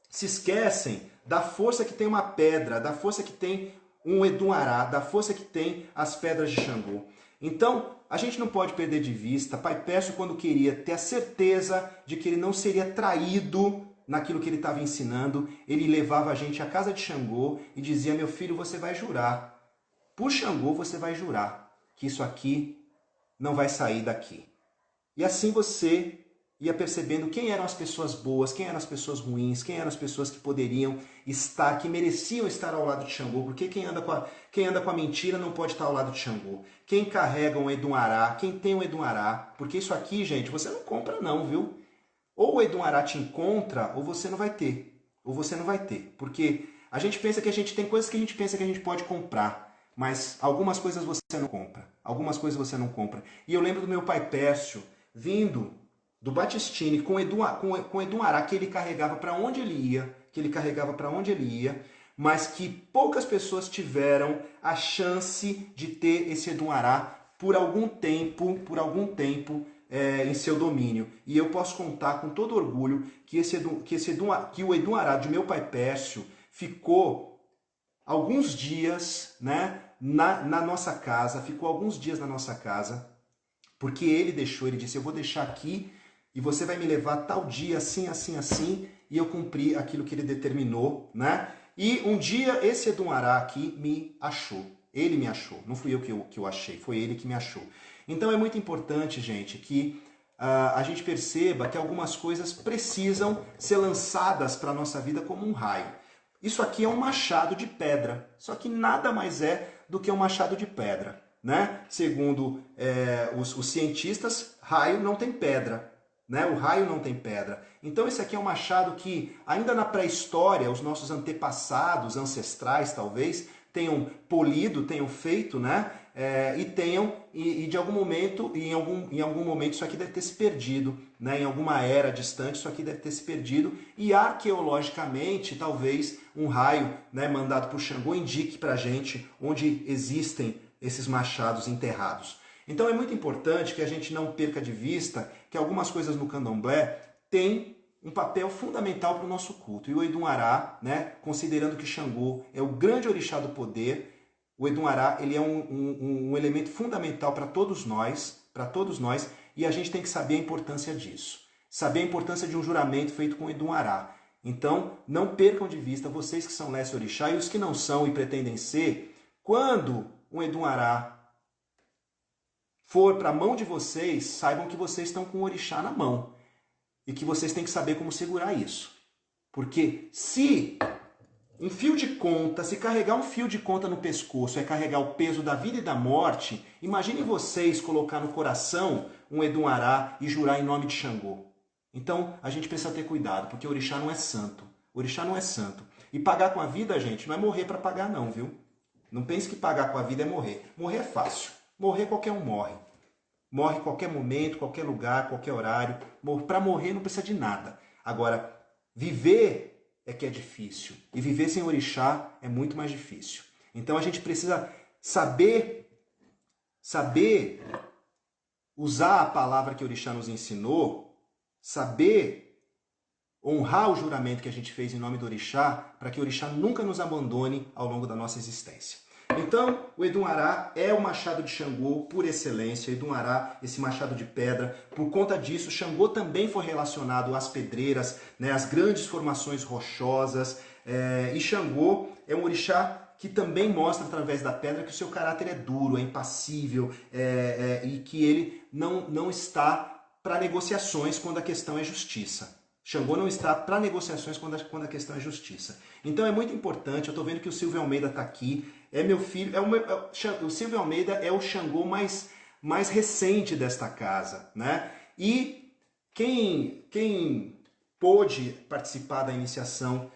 se esquecem da força que tem uma pedra, da força que tem um Edunará, da força que tem as pedras de Xangô. Então, a gente não pode perder de vista, Pai Pércio, quando queria ter a certeza de que ele não seria traído naquilo que ele estava ensinando, ele levava a gente à casa de Xangô e dizia: meu filho, você vai jurar. Por Xangô, você vai jurar que isso aqui não vai sair daqui. E assim você ia percebendo quem eram as pessoas boas, quem eram as pessoas ruins, quem eram as pessoas que poderiam estar, que mereciam estar ao lado de Xangô, porque quem anda com a mentira não pode estar ao lado de Xangô. Quem carrega um Edunará, quem tem um Edunará, porque isso aqui, gente, você não compra não, viu? Ou o Edunará te encontra, ou você não vai ter. Ou você não vai ter. Porque a gente pensa que a gente tem coisas que a gente pensa que a gente pode comprar, mas algumas coisas você não compra. Algumas coisas você não compra. E eu lembro do meu pai Pércio vindo do Batistini com Edunará que ele carregava para onde ele ia, mas que poucas pessoas tiveram a chance de ter esse Edunará por algum tempo em seu domínio. E eu posso contar com todo orgulho que o Edunará de meu pai Pércio ficou alguns dias, né, na nossa casa, ficou alguns dias na nossa casa, porque ele disse, eu vou deixar aqui e você vai me levar tal dia, assim, assim, assim, e eu cumpri aquilo que ele determinou, né? E um dia esse Edum-Ará aqui me achou, ele me achou, não fui eu que o achei, foi ele que me achou. Então é muito importante, gente, que a gente perceba que algumas coisas precisam ser lançadas para a nossa vida como um raio. Isso aqui é um machado de pedra, só que nada mais é do que um machado de pedra, né? Segundo os cientistas, raio não tem pedra, né? O raio não tem pedra. Então esse aqui é um machado que, ainda na pré-história, os nossos antepassados, ancestrais talvez, tenham polido, tenham feito, né? E de algum momento, em algum momento isso aqui deve ter se perdido, né? Em alguma era distante isso aqui deve ter se perdido, e arqueologicamente talvez um raio, né, mandado por Xangô indique pra gente onde existem esses machados enterrados. Então é muito importante que a gente não perca de vista que algumas coisas no candomblé têm um papel fundamental para o nosso culto. E o Edum-Ará, né, considerando que Xangô é o grande orixá do poder, o Edum-Ará ele é um elemento fundamental para todos nós, e a gente tem que saber a importância disso. Saber a importância de um juramento feito com Edum-Ará. Então, não percam de vista, vocês que são Leste Orixá e os que não são e pretendem ser, quando um Edum-Ará for para a mão de vocês, saibam que vocês estão com o orixá na mão. E que vocês têm que saber como segurar isso. Porque se um fio de conta, se carregar um fio de conta no pescoço é carregar o peso da vida e da morte, imaginem vocês colocar no coração um Edum-Ará e jurar em nome de Xangô. Então a gente precisa ter cuidado, porque o orixá não é santo. O orixá não é santo. E pagar com a vida, gente, não é morrer para pagar não, viu? Não pense que pagar com a vida é morrer. Morrer é fácil. Morrer qualquer um morre. Morre em qualquer momento, qualquer lugar, qualquer horário. Para morrer não precisa de nada. Agora, viver é que é difícil. E viver sem orixá é muito mais difícil. Então a gente precisa saber usar a palavra que o orixá nos ensinou, saber honrar o juramento que a gente fez em nome do orixá, para que o orixá nunca nos abandone ao longo da nossa existência. Então, o Edum-Ará é o machado de Xangô por excelência, Edum-Ará, esse machado de pedra. Por conta disso, Xangô também foi relacionado às pedreiras, né, às grandes formações rochosas. E Xangô é um orixá que também mostra através da pedra que o seu caráter é duro, é impassível, e que ele não está para negociações quando a questão é justiça. Xangô não está para negociações quando a questão é justiça. Então é muito importante, eu estou vendo que o Silvio Almeida está aqui, é meu filho, o Silvio Almeida é o Xangô mais recente desta casa, né? E quem pôde participar da iniciação,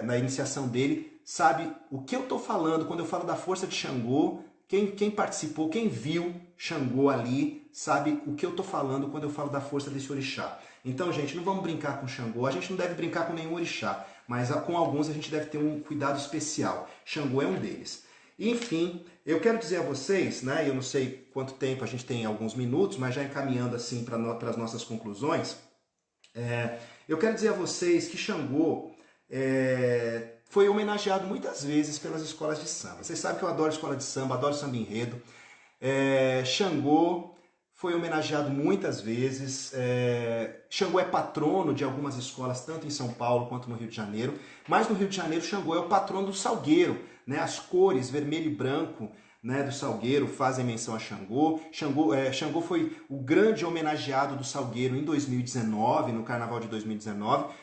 na iniciação dele, sabe o que eu estou falando quando eu falo da força de Xangô. Quem participou, quem viu Xangô ali, sabe o que eu estou falando quando eu falo da força desse orixá. Então, gente, não vamos brincar com Xangô, a gente não deve brincar com nenhum orixá, mas com alguns a gente deve ter um cuidado especial. Xangô é um deles. Enfim, eu quero dizer a vocês, né, eu não sei quanto tempo, a gente tem alguns minutos, mas já encaminhando assim para as nossas conclusões, eu quero dizer a vocês que Xangô foi homenageado muitas vezes pelas escolas de samba. Vocês sabem que eu adoro escola de samba, adoro samba enredo. Xangô foi homenageado muitas vezes. Xangô é patrono de algumas escolas, tanto em São Paulo quanto no Rio de Janeiro. Mas no Rio de Janeiro, Xangô é o patrono do salgueiro, né? As cores vermelho e branco, né, do salgueiro fazem menção a Xangô. Xangô foi o grande homenageado do salgueiro em 2019, no Carnaval de 2019,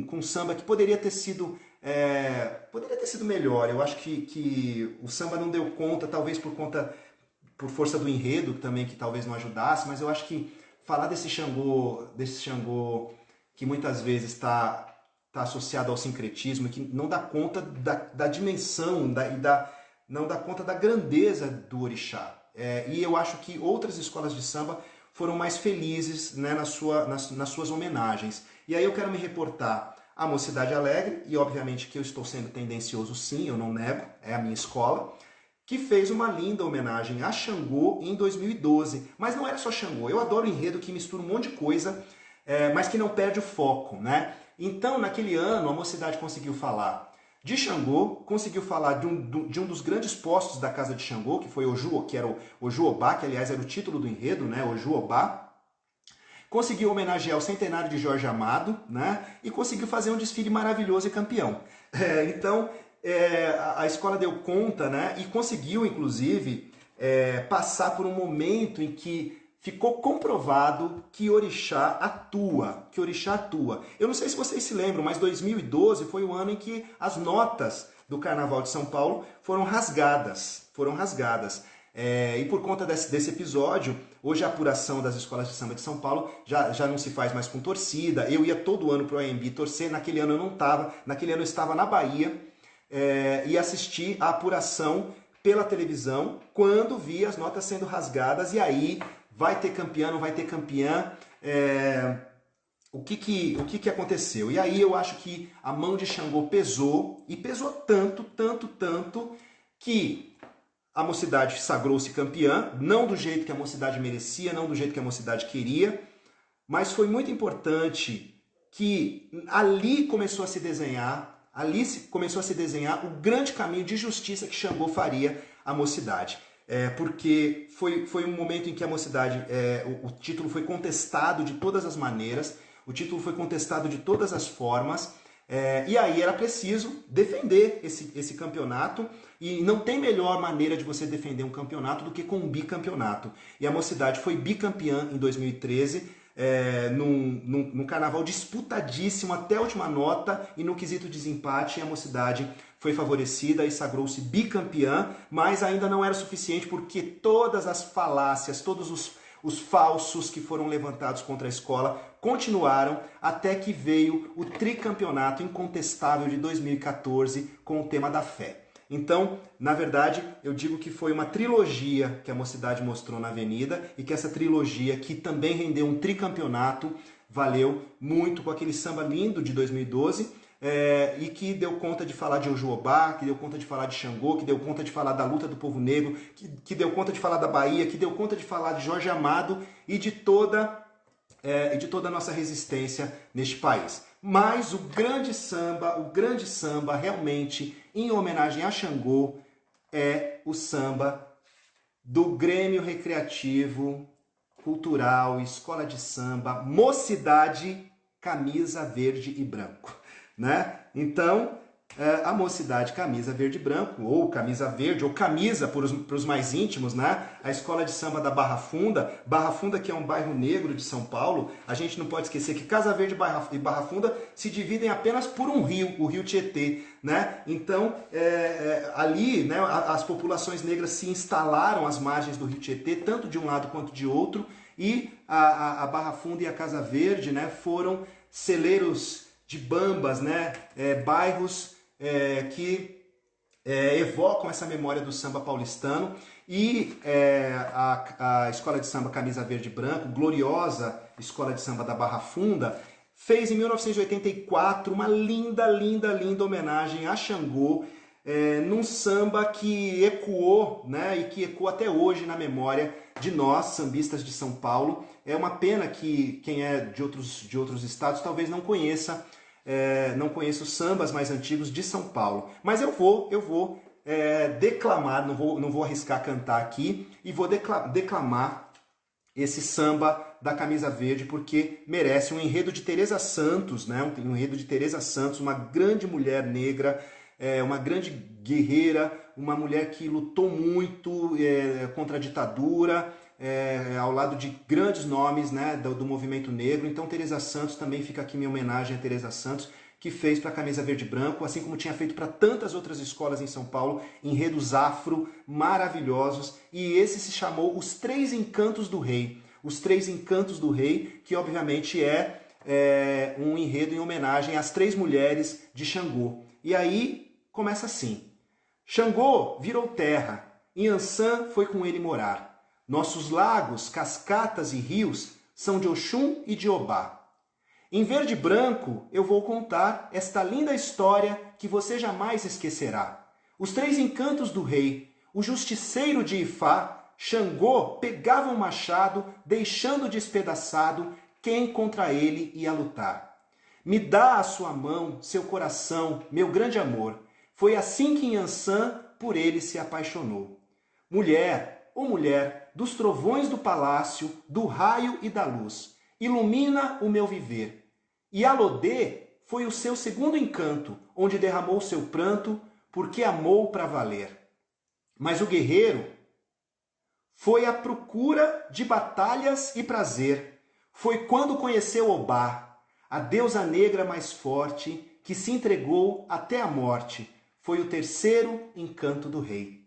com samba que poderia ter sido melhor. Eu acho que o samba não deu conta, talvez por força do enredo também, que talvez não ajudasse, mas eu acho que falar desse Xangô que muitas vezes está associado ao sincretismo, que não dá conta da dimensão, não dá conta da grandeza do orixá. E eu acho que outras escolas de samba foram mais felizes, né, nas suas homenagens. E aí eu quero me reportar à Mocidade Alegre, e obviamente que eu estou sendo tendencioso sim, eu não nego, é a minha escola, que fez uma linda homenagem a Xangô em 2012. Mas não era só Xangô, eu adoro enredo que mistura um monte de coisa, mas que não perde o foco, né? Então, naquele ano, a Mocidade conseguiu falar de Xangô, conseguiu falar de um dos grandes postos da casa de Xangô, que foi Oju, que era o Oju Obá, que aliás era o título do enredo, né? Oju Obá. Conseguiu homenagear o centenário de Jorge Amado, né? E conseguiu fazer um desfile maravilhoso e campeão. Então, a escola deu conta, né? E conseguiu, inclusive, passar por um momento em que ficou comprovado que orixá atua, Eu não sei se vocês se lembram, mas 2012 foi o ano em que as notas do Carnaval de São Paulo foram rasgadas. E por conta desse episódio, hoje a apuração das escolas de samba de São Paulo já não se faz mais com torcida. Eu ia todo ano para o AMB torcer, naquele ano eu não estava, naquele ano eu estava na Bahia e assisti a apuração pela televisão quando vi as notas sendo rasgadas, e aí vai ter campeã, não vai ter campeã, o que aconteceu? E aí eu acho que a mão de Xangô pesou, e pesou tanto, que a Mocidade sagrou-se campeã, não do jeito que a Mocidade merecia, não do jeito que a Mocidade queria, mas foi muito importante que ali começou a se desenhar o grande caminho de justiça que Xangô faria à Mocidade. Porque foi um momento em que a Mocidade, o título foi contestado de todas as maneiras, o título foi contestado de todas as formas, e aí era preciso defender esse campeonato, e não tem melhor maneira de você defender um campeonato do que com um bicampeonato. E a Mocidade foi bicampeã em 2013, num carnaval disputadíssimo até a última nota, e no quesito desempate a Mocidade foi favorecida e sagrou-se bicampeã, mas ainda não era suficiente porque todas as falácias, todos os falsos que foram levantados contra a escola continuaram até que veio o tricampeonato incontestável de 2014 com o tema da fé. Então, na verdade, eu digo que foi uma trilogia que a Mocidade mostrou na Avenida, e que essa trilogia, que também rendeu um tricampeonato, valeu muito com aquele samba lindo de 2012, e que deu conta de falar de Oju Obá, que deu conta de falar de Xangô, que deu conta de falar da luta do povo negro, que deu conta de falar da Bahia, que deu conta de falar de Jorge Amado e de toda a nossa resistência neste país. Mas o grande samba realmente, em homenagem a Xangô, é o samba do Grêmio Recreativo, Cultural, Escola de Samba, Mocidade, Camisa Verde e Branco. Né? Então, a Mocidade Camisa Verde e Branco, ou Camisa Verde, ou Camisa para os mais íntimos, né? A Escola de Samba da Barra Funda, que é um bairro negro de São Paulo. A gente não pode esquecer que Casa Verde e Barra Funda se dividem apenas por um rio, o Rio Tietê. Né? Então, ali, né, as populações negras se instalaram às margens do Rio Tietê, tanto de um lado quanto de outro, e a Barra Funda e a Casa Verde, né, foram celeiros de bambas, né? Bairros que evocam essa memória do samba paulistano, e a Escola de Samba Camisa Verde e Branco, gloriosa Escola de Samba da Barra Funda, fez em 1984 uma linda homenagem a Xangô, num samba que ecoou, né, e que ecoa até hoje na memória de nós, sambistas de São Paulo. É uma pena que quem é de outros estados talvez não conheça os sambas mais antigos de São Paulo. Mas eu vou declamar, não vou arriscar cantar aqui, e vou declamar esse samba da Camisa Verde, porque merece um enredo de Teresa Santos, né? Um enredo de Teresa Santos, uma grande mulher negra, uma grande guerreira, uma mulher que lutou muito contra a ditadura, ao lado de grandes nomes, né, do movimento negro. Então Teresa Santos, também fica aqui minha homenagem a Teresa Santos, que fez para a Camisa Verde e Branco, assim como tinha feito para tantas outras escolas em São Paulo, enredos afro maravilhosos, e esse se chamou Os Três Encantos do Rei. Os Três Encantos do Rei, que obviamente é um enredo em homenagem às três mulheres de Xangô. E aí começa assim: Xangô virou terra, Inhansã foi com ele morar. Nossos lagos, cascatas e rios são de Oxum e de Obá. Em verde e branco eu vou contar esta linda história que você jamais esquecerá. Os três encantos do rei, o justiceiro de Ifá, Xangô pegava um machado, deixando despedaçado quem contra ele ia lutar. Me dá a sua mão, seu coração, meu grande amor. Foi assim que Inhansã por ele se apaixonou. Mulher, ó mulher, dos trovões do palácio, do raio e da luz, ilumina o meu viver. E Alodê foi o seu segundo encanto, onde derramou seu pranto, porque amou para valer. Mas o guerreiro foi à procura de batalhas e prazer. Foi quando conheceu Obá, a deusa negra mais forte, que se entregou até a morte. Foi o terceiro encanto do rei.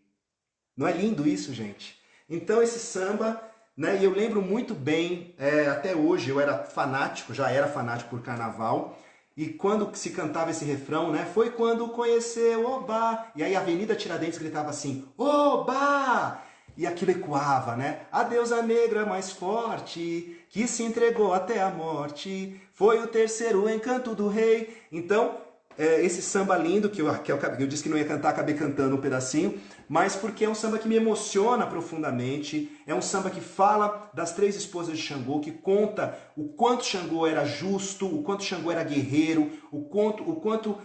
Não é lindo isso, gente? Então esse samba, né, e eu lembro muito bem, até hoje eu era fanático, já era fanático por carnaval, e quando se cantava esse refrão, né, foi quando conheceu Obá, e aí a Avenida Tiradentes gritava assim, Obá! E aquilo ecoava, né? A deusa negra mais forte, que se entregou até a morte, foi o terceiro encanto do rei. Então, esse samba lindo, que eu disse que não ia cantar, acabei cantando um pedacinho, mas porque é um samba que me emociona profundamente, é um samba que fala das 3 esposas de Xangô, que conta o quanto Xangô era justo, o quanto Xangô era guerreiro, o quanto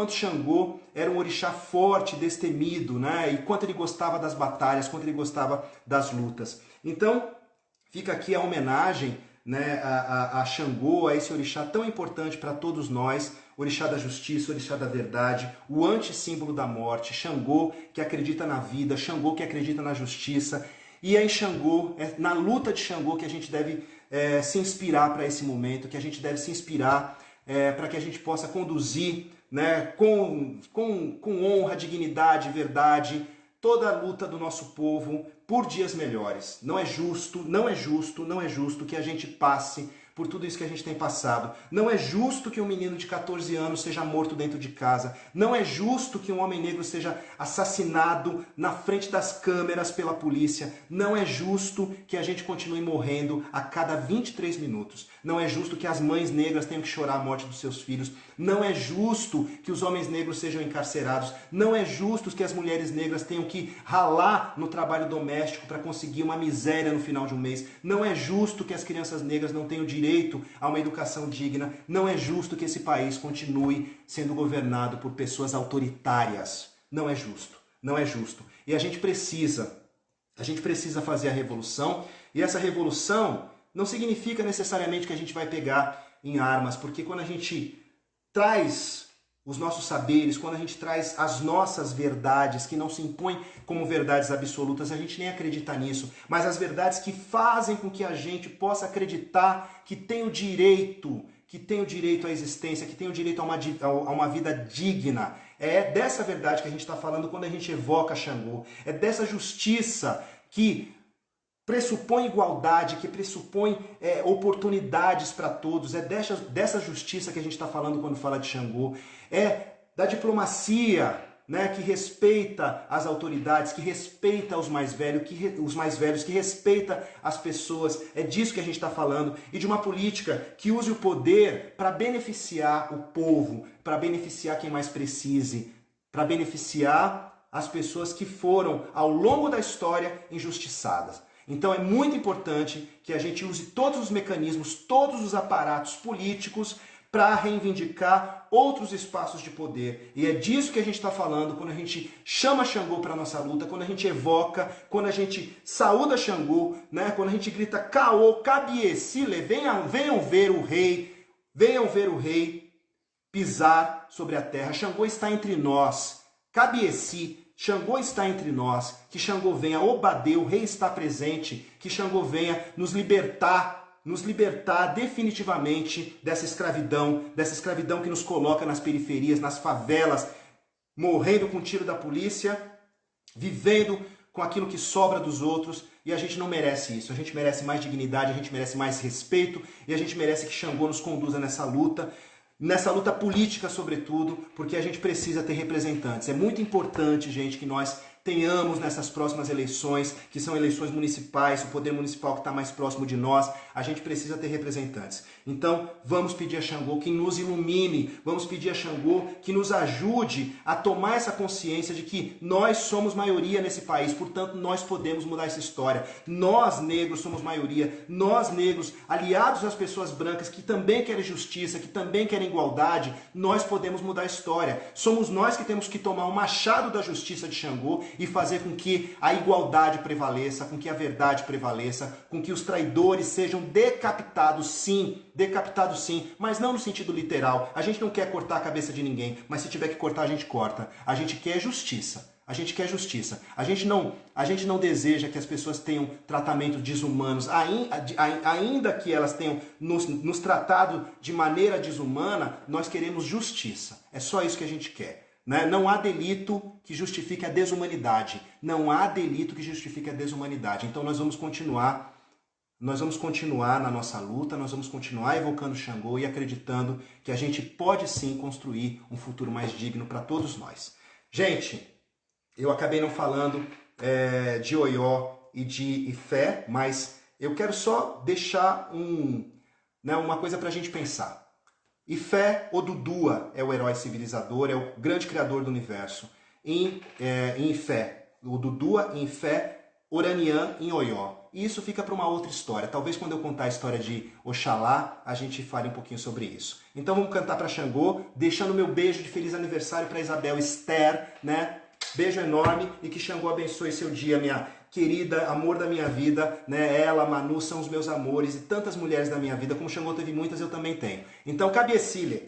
Xangô era um orixá forte, destemido, né? E quanto ele gostava das batalhas, quanto ele gostava das lutas. Então, fica aqui a homenagem, né, a Xangô, a esse orixá tão importante para todos nós, orixá da justiça, orixá da verdade, o antissímbolo da morte, Xangô que acredita na vida, Xangô que acredita na justiça, e é em Xangô, na luta de Xangô que a gente deve se inspirar para esse momento, que a gente deve se inspirar para que a gente possa conduzir, né, com honra, dignidade, verdade, toda a luta do nosso povo por dias melhores. Não é justo, não é justo, não é justo que a gente passe por tudo isso que a gente tem passado. Não é justo que um menino de 14 anos seja morto dentro de casa. Não é justo que um homem negro seja assassinado na frente das câmeras pela polícia. Não é justo que a gente continue morrendo a cada 23 minutos. Não é justo que as mães negras tenham que chorar a morte dos seus filhos. Não é justo que os homens negros sejam encarcerados. Não é justo que as mulheres negras tenham que ralar no trabalho doméstico para conseguir uma miséria no final de um mês. Não é justo que as crianças negras não tenham direito a uma educação digna. Não é justo que esse país continue sendo governado por pessoas autoritárias. Não é justo. Não é justo. E a gente precisa fazer a revolução. E essa revolução não significa necessariamente que a gente vai pegar em armas, porque quando a gente traz os nossos saberes, quando a gente traz as nossas verdades, que não se impõem como verdades absolutas, a gente nem acredita nisso, mas as verdades que fazem com que a gente possa acreditar que tem o direito à existência, que tem o direito a uma vida digna. É dessa verdade que a gente está falando quando a gente evoca Xangô. É dessa justiça que pressupõe igualdade, que pressupõe oportunidades para todos. É dessa justiça que a gente está falando quando fala de Xangô. É da diplomacia, né, que respeita as autoridades, que respeita os mais velhos, que respeita as pessoas. É disso que a gente está falando. E de uma política que use o poder para beneficiar o povo, para beneficiar quem mais precise, para beneficiar as pessoas que foram, ao longo da história, injustiçadas. Então é muito importante que a gente use todos os mecanismos, todos os aparatos políticos para reivindicar outros espaços de poder. E é disso que a gente está falando quando a gente chama Xangô para a nossa luta, quando a gente evoca, quando a gente saúda Xangô, né? Quando a gente grita Caô, Cabiecile, venham ver o rei pisar sobre a terra. Xangô está entre nós. Cabieci, Xangô está entre nós, que Xangô venha, Obadê, o rei está presente, que Xangô venha nos libertar definitivamente dessa escravidão que nos coloca nas periferias, nas favelas, morrendo com o tiro da polícia, vivendo com aquilo que sobra dos outros, e a gente não merece isso. A gente merece mais dignidade, a gente merece mais respeito, e a gente merece que Xangô nos conduza nessa luta política, sobretudo, porque a gente precisa ter representantes. É muito importante, gente, que nós tenhamos nessas próximas eleições, que são eleições municipais, o poder municipal que está mais próximo de nós, a gente precisa ter representantes. Então, vamos pedir a Xangô que nos ilumine, vamos pedir a Xangô que nos ajude a tomar essa consciência de que nós somos maioria nesse país, portanto, nós podemos mudar essa história. Nós, negros, somos maioria, nós, negros, aliados às pessoas brancas que também querem justiça, que também querem igualdade, nós podemos mudar a história. Somos nós que temos que tomar o machado da justiça de Xangô e fazer com que a igualdade prevaleça, com que a verdade prevaleça, com que os traidores sejam decapitados sim, mas não no sentido literal. A gente não quer cortar a cabeça de ninguém, mas se tiver que cortar, a gente corta. A gente quer justiça. A gente quer justiça. A gente não deseja que as pessoas tenham tratamentos desumanos, ainda que elas tenham nos tratado de maneira desumana, nós queremos justiça. É só isso que a gente quer. Né? Não há delito que justifique a desumanidade. Não há delito que justifique a desumanidade. Então nós vamos continuar na nossa luta, nós vamos continuar evocando Xangô e acreditando que a gente pode sim construir um futuro mais digno para todos nós. Gente, eu acabei não falando de Oió e de Ifé, mas eu quero só deixar uma coisa para a gente pensar. Ifé, Odudua, é o herói civilizador, é o grande criador do universo. Em Ifé, Odudua, em Ifé, Oraniã, em Oió. E isso fica para uma outra história. Talvez quando eu contar a história de Oxalá, a gente fale um pouquinho sobre isso. Então vamos cantar para Xangô, deixando meu beijo de feliz aniversário para Isabel Esther, né? Beijo enorme e que Xangô abençoe seu dia, minha querida, amor da minha vida, né? Ela, Manu, são os meus amores e tantas mulheres da minha vida, como Xangô teve muitas, eu também tenho. Então, cabiecile.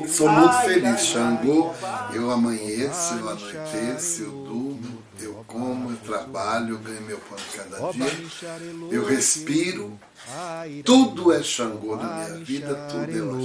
Sou muito feliz, Xangô. Eu amanheço, eu anoiteço, eu durmo, eu como, eu trabalho, eu ganho meu pão de cada dia, eu respiro. Tudo é Xangô na minha vida, tudo é Oxalá.